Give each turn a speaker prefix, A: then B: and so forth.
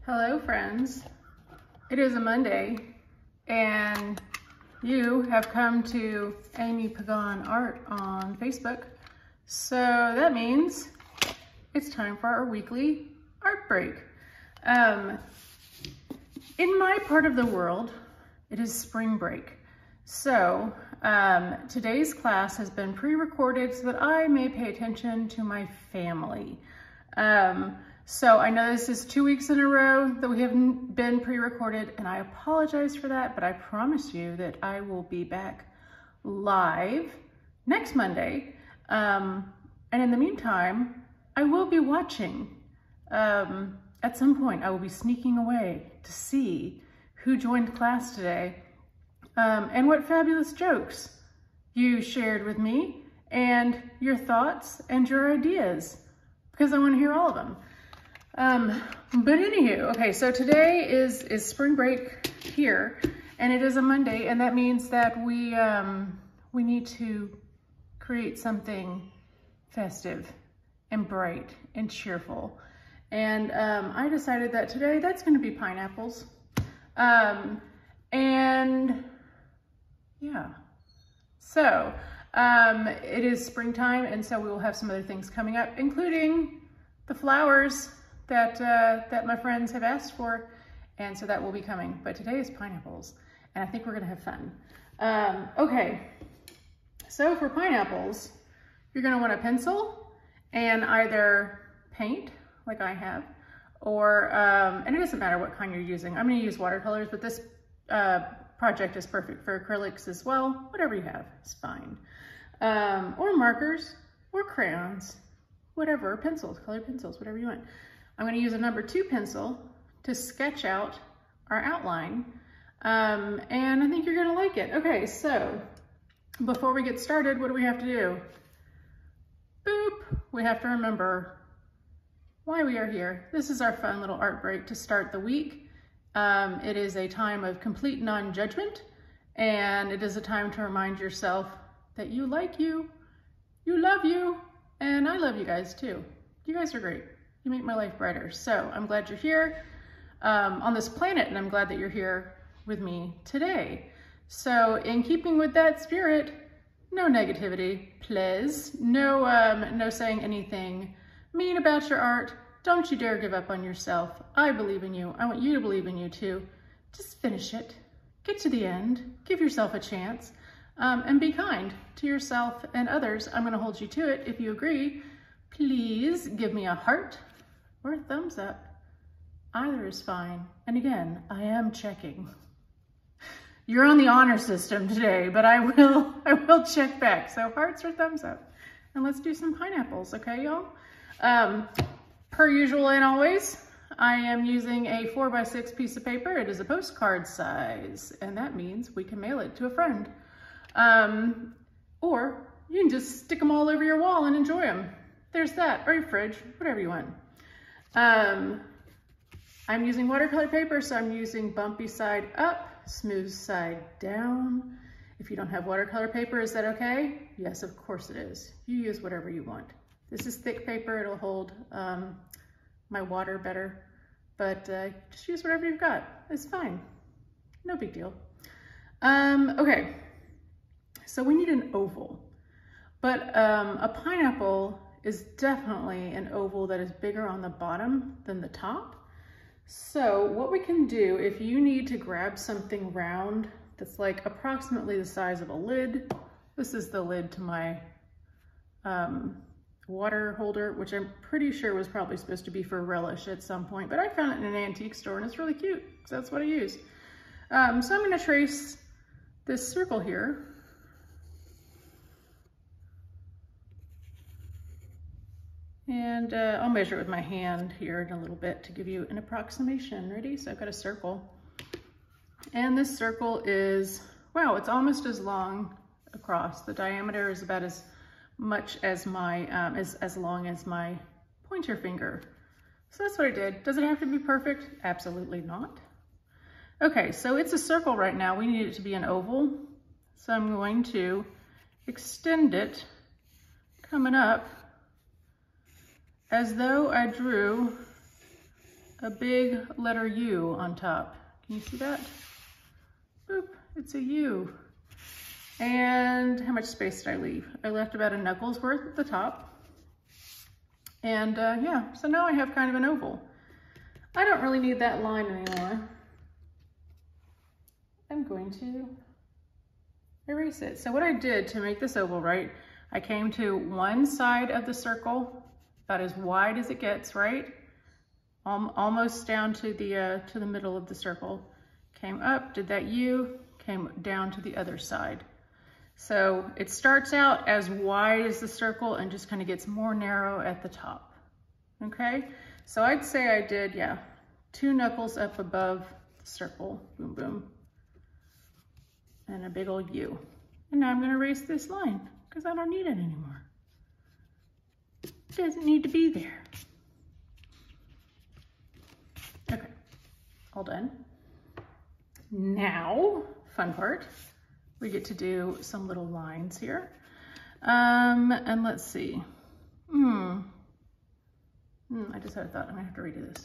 A: Hello friends, it is a Monday and you have come to Amy Pagan Art on Facebook. So that means it's time for our weekly art break. In my part of the world, it is spring break. So today's class has been pre-recorded so that I may pay attention to my family. So I know this is 2 weeks in a row that we haven't been pre-recorded, and I apologize for that, but I promise you that I will be back live next Monday. And in the meantime, I will be watching. At some point, I will be sneaking away to see who joined class today and what fabulous jokes you shared with me and your thoughts and your ideas, because I want to hear all of them. But anywho, okay, so today is spring break here, and it is a Monday, and that means that we need to create something festive and bright and cheerful. And I decided that today that's going to be pineapples. And yeah, so it is springtime, and so we will have some other things coming up, including the flowers that my friends have asked for, and so that will be coming. But today is pineapples, and I think we're gonna have fun. Okay, so for pineapples, you're gonna want a pencil and either paint, like I have, or, and it doesn't matter what kind you're using. I'm gonna use watercolors, but this project is perfect for acrylics as well. Whatever you have, it's fine. Or markers, or crayons, whatever, pencils, colored pencils, whatever you want. I'm going to use a number 2 pencil to sketch out our outline, and I think you're going to like it. Okay, so before we get started, what do we have to do? Boop! We have to remember why we are here. This is our fun little art break to start the week. It is a time of complete non-judgment, and it is a time to remind yourself that you like you love you, and I love you guys too. You guys are great. You make my life brighter. So I'm glad you're here on this planet, and I'm glad that you're here with me today. So in keeping with that spirit, no negativity, please. No saying anything mean about your art. Don't you dare give up on yourself. I believe in you. I want you to believe in you too. Just finish it. Get to the end. Give yourself a chance. And be kind to yourself and others. I'm gonna hold you to it. If you agree, please give me a heart or a thumbs up. Either is fine. And again, I am checking. You're on the honor system today, but I will check back. So hearts or thumbs up. And let's do some pineapples, okay, y'all? Per usual and always, I am using a 4x6 piece of paper. It is a postcard size, and that means we can mail it to a friend. Or you can just stick them all over your wall and enjoy them. There's that, or your fridge, whatever you want. I'm using watercolor paper, so I'm using bumpy side up, smooth side down. If you don't have watercolor paper, is that okay? Yes, of course it is. You use whatever you want. This is thick paper, it'll hold my water better, but just use whatever you've got. It's fine, no big deal. Okay. So we need an oval, but a pineapple is definitely an oval that is bigger on the bottom than the top. So what we can do, if you need to grab something round that's like approximately the size of a lid, this is the lid to my water holder, which I'm pretty sure was probably supposed to be for relish at some point, but I found it in an antique store and it's really cute, so that's what I use. So I'm gonna trace this circle here. And I'll measure it with my hand here in a little bit to give you an approximation. Ready? So I've got a circle. And this circle is, wow, it's almost as long across. The diameter is about as much as my, as long as my pointer finger. So that's what I did. Does it have to be perfect? Absolutely not. Okay, so it's a circle right now. We need it to be an oval. So I'm going to extend it coming up as though I drew a big letter U on top. Can you see that? Boop, it's a U. And how much space did I leave? I left about a knuckle's worth at the top. And yeah, so now I have kind of an oval. I don't really need that line anymore. I'm going to erase it. So what I did to make this oval, right, I came to one side of the circle, about as wide as it gets, right? Almost down to the middle of the circle. Came up, did that U, came down to the other side. So it starts out as wide as the circle and just kind of gets more narrow at the top. Okay, so I'd say I did, yeah, 2 knuckles up above the circle, boom, boom, and a big old U. And now I'm going to erase this line because I don't need it anymore. It doesn't need to be there. Okay, all done. Now, fun part, we get to do some little lines here. And let's see. I just had a thought, I'm gonna have to redo this.